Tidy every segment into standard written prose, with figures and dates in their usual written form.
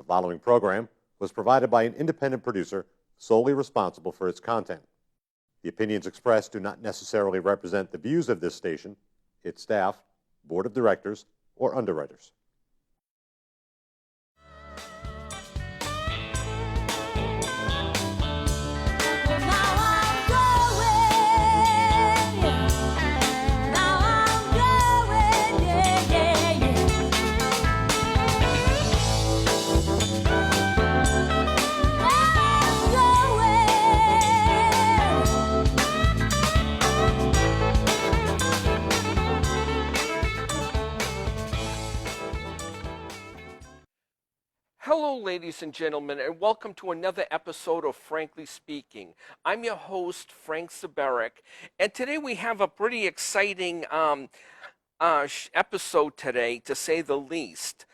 following program was provided by an independent producer solely responsible for its content. The opinions expressed do not necessarily represent the views of this station, its staff, board of directors, or underwriters. Hello, ladies and gentlemen, and welcome to another episode of Frankly Speaking. I'm your host, Frank Zaberick, and today we have a pretty exciting episode today, to say the least.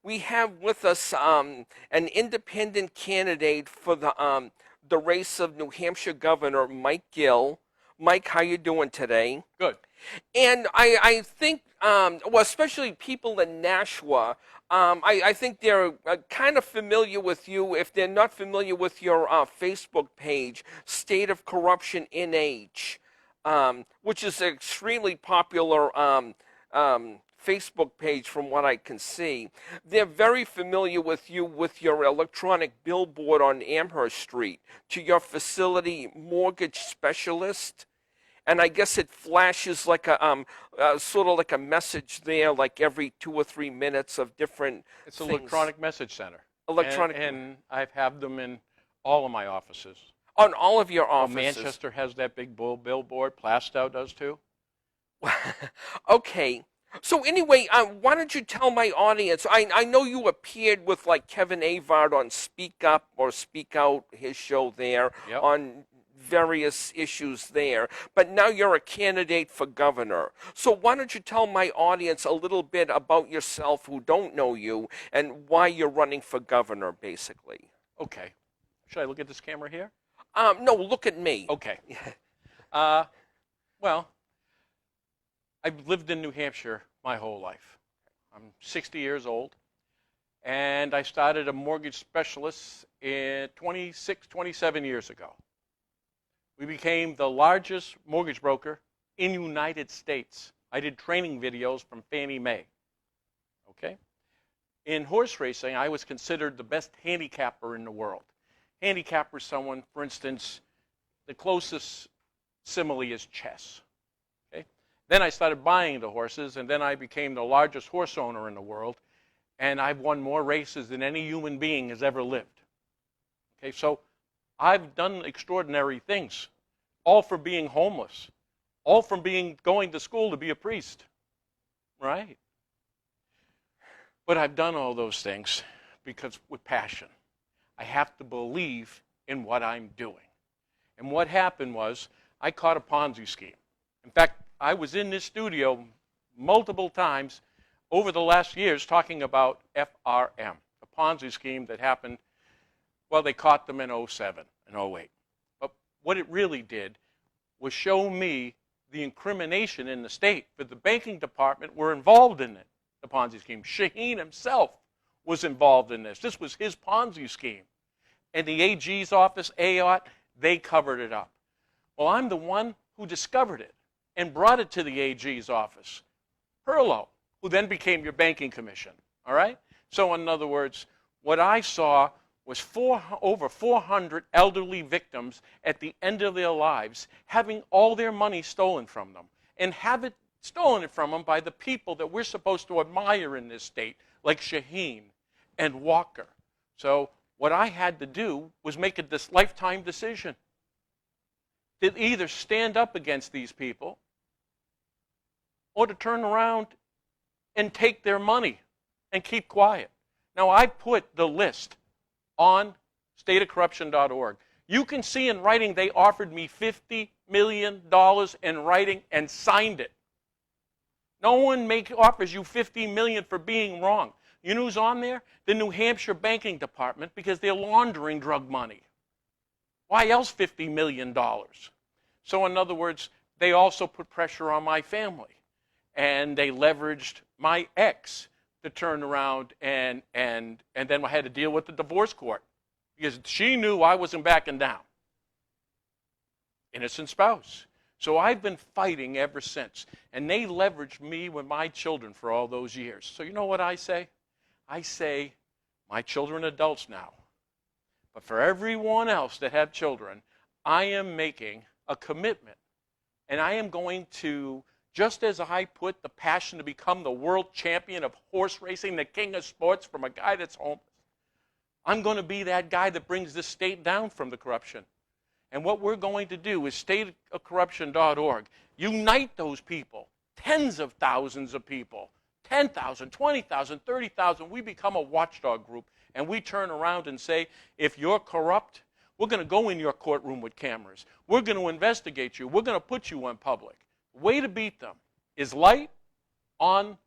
We have with us an independent candidate for the race of New Hampshire Governor, Mike Gill. Mike, how you doing today? Good. And I think, especially people in Nashua, I think they're kind of familiar with you. If they're not familiar with your Facebook page, State of Corruption NH, which is an extremely popular Facebook page from what I can see. They're very familiar with you with your electronic billboard on Amherst Street to your facility mortgage specialist. And I guess it flashes like a sort of like a message there, like every 2 or 3 minutes of different It's things. an electronic message center. Electronic. And I've had them in all of my offices. On all of your offices. Manchester has that big billboard. Plastow does too. Okay. So anyway, why don't you tell my audience, I know you appeared with like Kevin Avard on Speak Up or Speak Out, his show there, Yep. on various issues there, but now you're a candidate for governor. So why don't you tell my audience a little bit about yourself who don't know you and why you're running for governor, basically. Okay. Should I look at this camera here? No, look at me. Okay. Well, I've lived in New Hampshire my whole life. I'm 60 years old, and I started a mortgage specialist 27 years ago. We became the largest mortgage broker in the United States. I did training videos from Fannie Mae. Okay? In horse racing, I was considered the best handicapper in the world. Handicapper is someone, for instance, the closest simile is chess. Okay? Then I started buying the horses, and then I became the largest horse owner in the world, and I've won more races than any human being has ever lived. Okay, so I've done extraordinary things, all for being homeless, all from going to school to be a priest, right? But I've done all those things because with passion. I have to believe in what I'm doing. And what happened was I caught a Ponzi scheme. In fact, I was in this studio multiple times over the last years talking about FRM, a Ponzi scheme that happened. Well, they caught them in 07 and 08. But what it really did was show me the incrimination in the state. But the banking department were involved in it, the Ponzi scheme. Shaheen himself was involved in this. This was his Ponzi scheme. And the AG's office, AOT, they covered it up. Well, I'm the one who discovered it and brought it to the AG's office. Perlow, who then became your banking commission. All right? So in other words, what I saw was over 400 elderly victims at the end of their lives having all their money stolen from them, and have it stolen from them by the people that we're supposed to admire in this state, like Shaheen and Walker. So what I had to do was make this lifetime decision to either stand up against these people or to turn around and take their money and keep quiet. Now, I put the list on stateofcorruption.org. You can see in writing they offered me $50 million in writing and signed it. No one offers you $50 million for being wrong. You know who's on there? The New Hampshire Banking Department, because they're laundering drug money. Why else $50 million? So in other words, they also put pressure on my family. And they leveraged my ex to turn around and then I had to deal with the divorce court because she knew I wasn't backing down. Innocent spouse. So I've been fighting ever since. And they leveraged me with my children for all those years. So you know what I say? I say, my children are adults now. But for everyone else that have children, I am making a commitment. And I am going to, just as I put the passion to become the world champion of horse racing, the king of sports, from a guy that's homeless, I'm going to be that guy that brings this state down from the corruption. And what we're going to do is stateofcorruption.org. Unite those people, tens of thousands of people, 10,000, 20,000, 30,000. We become a watchdog group, and we turn around and say, if you're corrupt, we're going to go in your courtroom with cameras. We're going to investigate you. We're going to put you on public. The way to beat them is light on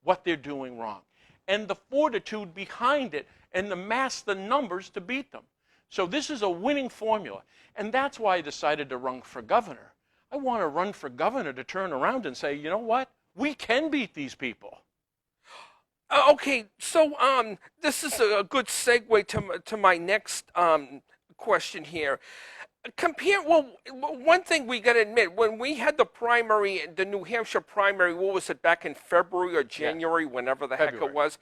what they're doing wrong, and the fortitude behind it, and the mass, the numbers to beat them. So this is a winning formula, and that's why I decided to run for governor. I want to run for governor to turn around and say, you know what? We can beat these people. Okay, so this is a good segue to my next question here. One thing we got to admit, when we had the primary, the New Hampshire primary, what was it, back in February or January, whenever the heck it was,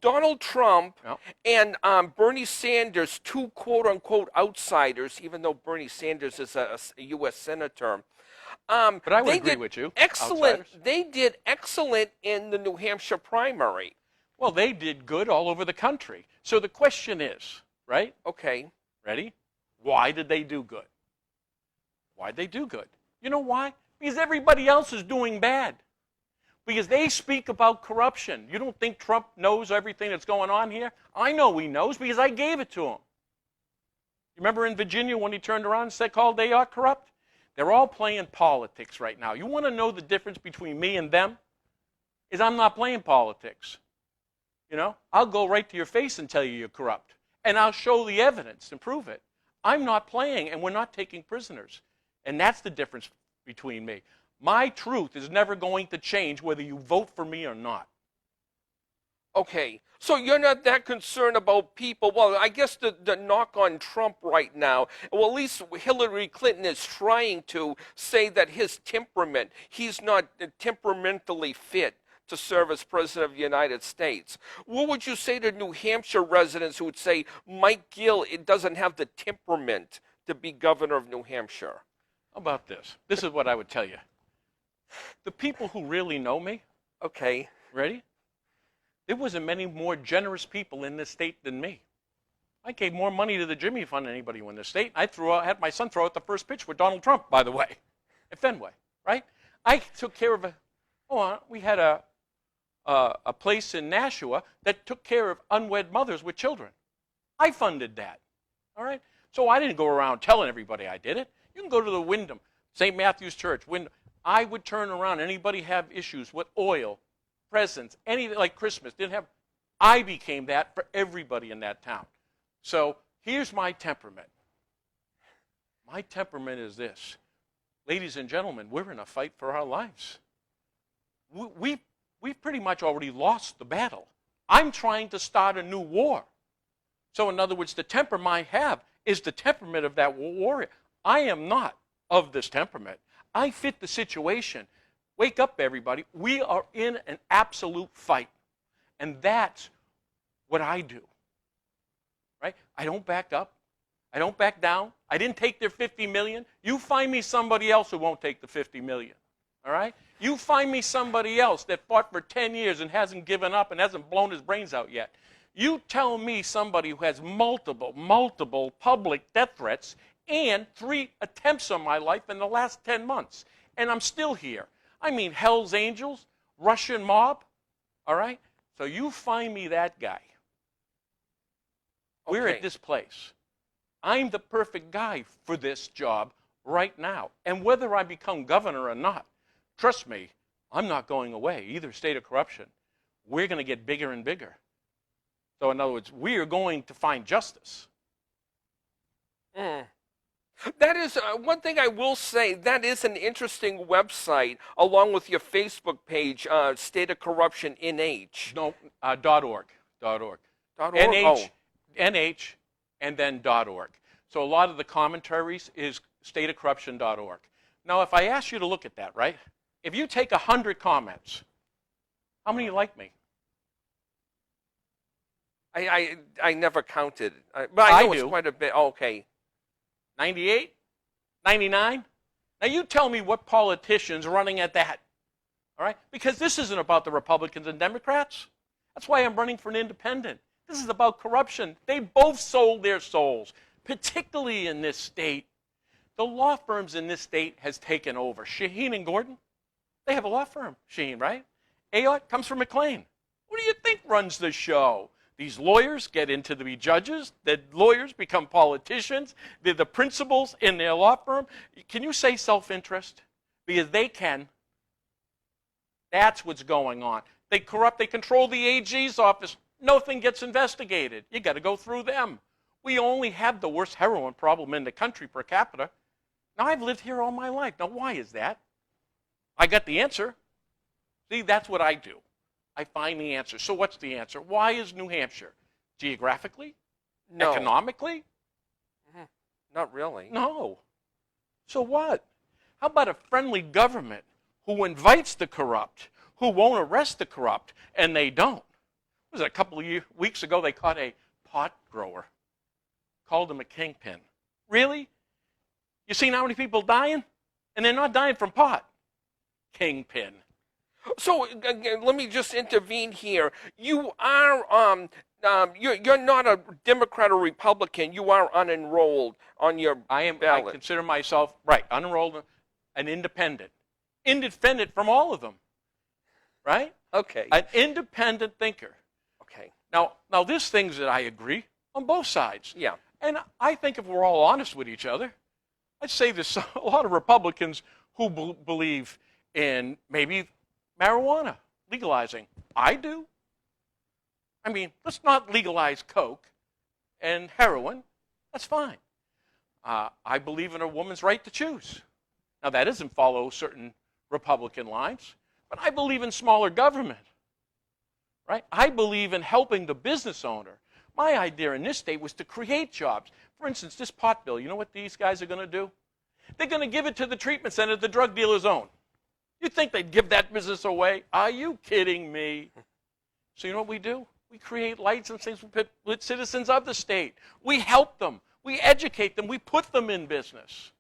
Donald Trump and Bernie Sanders, two quote-unquote outsiders, even though Bernie Sanders is a U.S. senator. But I would agree with you. Excellent. Outsiders. They did excellent in the New Hampshire primary. Well, they did good all over the country. So the question is, right? Okay. Ready? Why did they do good? Why'd they do good? You know why? Because everybody else is doing bad. Because they speak about corruption. You don't think Trump knows everything that's going on here? I know he knows because I gave it to him. You remember in Virginia when he turned around and said, called they are corrupt? They're all playing politics right now. You want to know the difference between me and them? Is I'm not playing politics. You know, I'll go right to your face and tell you you're corrupt. And I'll show the evidence and prove it. I'm not playing, and we're not taking prisoners. And that's the difference between me. My truth is never going to change whether you vote for me or not. Okay, so you're not that concerned about people. Well, I guess the knock on Trump right now, well, at least Hillary Clinton is trying to say that his temperament, he's not temperamentally fit to serve as President of the United States. What would you say to New Hampshire residents who would say Mike Gill, it doesn't have the temperament to be governor of New Hampshire? How about this? This is what I would tell you. The people who really know me, okay, ready? There wasn't many more generous people in this state than me. I gave more money to the Jimmy Fund than anybody in this state. I had my son throw out the first pitch with Donald Trump, by the way, at Fenway, right? I took care of we had a place in Nashua that took care of unwed mothers with children. I funded that, all right? So I didn't go around telling everybody I did it. You can go to the Wyndham, St. Matthew's Church, Wyndham. I would turn around. Anybody have issues with oil, presents, anything like Christmas, I became that for everybody in that town. So here's my temperament. My temperament is this. Ladies and gentlemen, we're in a fight for our lives. We've pretty much already lost the battle. I'm trying to start a new war. So in other words, the temper I have is the temperament of that warrior. I am not of this temperament. I fit the situation. Wake up, everybody. We are in an absolute fight. And that's what I do. Right? I don't back up. I don't back down. I didn't take their $50 million. You find me somebody else who won't take the $50 million. All right? You find me somebody else that fought for 10 years and hasn't given up and hasn't blown his brains out yet. You tell me somebody who has multiple public death threats and 3 attempts on my life in the last 10 months. And I'm still here. I mean, Hell's Angels, Russian mob, all right? So you find me that guy. Okay. We're at this place. I'm the perfect guy for this job right now. And whether I become governor or not, trust me, I'm not going away, either state of corruption. We're going to get bigger and bigger. So in other words, we are going to find justice. That is one thing I will say. That is an interesting website, along with your Facebook page, State of Corruption NH. No, .org. .org. .org. NH, NH, and then .org. So a lot of the commentaries is stateofcorruption.org. Now, if I ask you to look at that, right? If you take 100 comments, how many like me? I never counted, but I know it's do. quite a bit. Oh, okay. 98? 99? Now you tell me what politician's running at that. All right? Because this isn't about the Republicans and Democrats. That's why I'm running for an independent. This is about corruption. They both sold their souls, particularly in this state. The law firms in this state has taken over. Shaheen and Gordon, they have a law firm. Shaheen, right? Ayotte comes from McLean. What do you think runs the show? These lawyers get into to be judges. The lawyers become politicians. They're the principals in their law firm. Can you say self-interest? Because they can. That's what's going on. They corrupt. They control the AG's office. Nothing gets investigated. You got to go through them. We only have the worst heroin problem in the country per capita. Now, I've lived here all my life. Now, why is that? I got the answer. See, that's what I do. I find the answer. So what's the answer? Why is New Hampshire? Geographically? No. Economically? Not really. No. So what? How about a friendly government who invites the corrupt, who won't arrest the corrupt, and they don't? Was it a couple of weeks ago they caught a pot grower, called him a kingpin. Really? You seen how many people dying? And they're not dying from pot. Kingpin. So let me just intervene here. You are you're not a Democrat or Republican. You are unenrolled on your ballot. I consider myself unenrolled, an independent, independent from all of them, right? Okay. An independent thinker. Okay. Now there's things that I agree on both sides. Yeah. And I think if we're all honest with each other, I'd say there's a lot of Republicans who believe in maybe marijuana, legalizing. I do. I mean, let's not legalize coke and heroin. That's fine. I believe in a woman's right to choose. Now, that doesn't follow certain Republican lines, but I believe in smaller government, right? I believe in helping the business owner. My idea in this state was to create jobs. For instance, this pot bill, you know what these guys are going to do? They're going to give it to the treatment center the drug dealers own. You think they'd give that business away? Are you kidding me? So you know what we do? We create lights and things with citizens of the state. We help them. We educate them. We put them in business.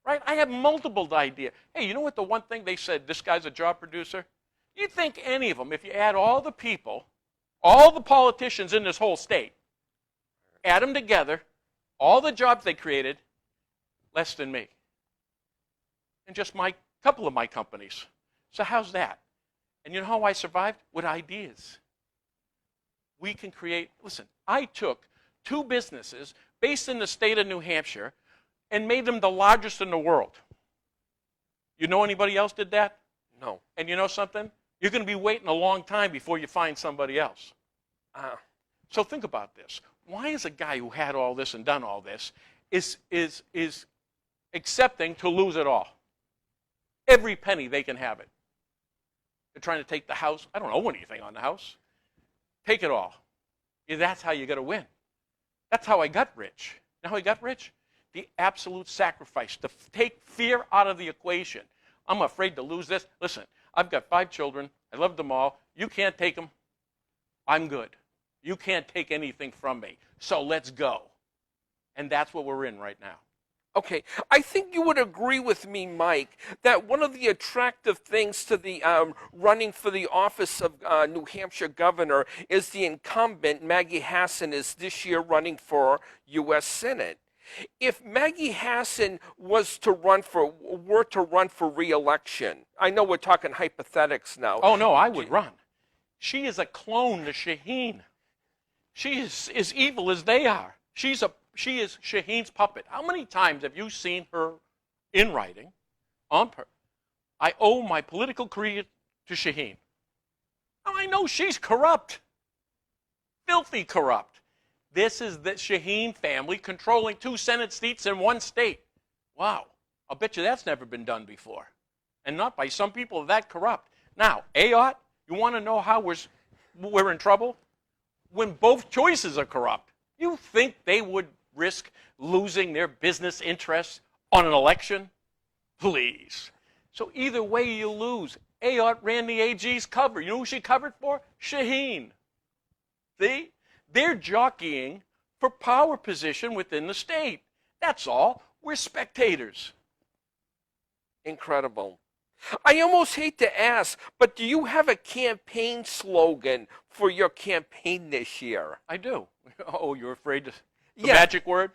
Right? I have multiple ideas. Hey, you know what the one thing they said, this guy's a job producer? You think any of them, if you add all the people, all the politicians in this whole state, add them together, all the jobs they created, less than me. And just my couple of my companies. So how's that? And you know how I survived? With ideas. We can create, listen, I took two businesses based in the state of New Hampshire and made them the largest in the world. You know anybody else did that? No. And you know something? You're going to be waiting a long time before you find somebody else. So think about this. Why is a guy who had all this and done all this is accepting to lose it all? Every penny they can have it. They're trying to take the house. I don't owe anything on the house. Take it all. Yeah, that's how you got to win. That's how I got rich. You know how I got rich? The absolute sacrifice, to take fear out of the equation. I'm afraid to lose this. Listen, I've got 5 children. I love them all. You can't take them. I'm good. You can't take anything from me. So let's go. And that's what we're in right now. Okay, I think you would agree with me, Mike, that one of the attractive things to the running for the office of New Hampshire governor is the incumbent, Maggie Hassan, is this year running for U.S. Senate. If Maggie Hassan were to run for re-election, I know we're talking hypothetics now. Oh, no, I would run. She is a clone to Shaheen. She is as evil as they are. She is Shaheen's puppet. How many times have you seen her in writing on her? I owe my political career to Shaheen. Now, I know she's corrupt. Filthy corrupt. This is the Shaheen family controlling 2 Senate seats in 1 state. Wow. I'll bet you that's never been done before. And not by some people that corrupt. Now, AOT, you want to know how we're in trouble? When both choices are corrupt. You think they would risk losing their business interests on an election? Please. So either way you lose. AOT ran the AG's cover. You know who she covered for? Shaheen. See? They're jockeying for power position within the state. That's all. We're spectators. Incredible. I almost hate to ask, but do you have a campaign slogan for your campaign this year? I do. Oh, you're afraid to the Yeah. magic word?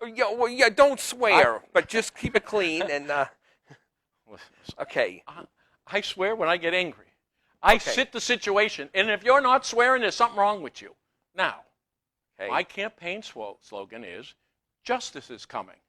Yeah, well, yeah, don't swear, but just keep it clean and okay. I swear when I get angry. I Okay. sit the situation, and if you're not swearing, there's something wrong with you. Now, Okay. my campaign slogan is, justice is coming.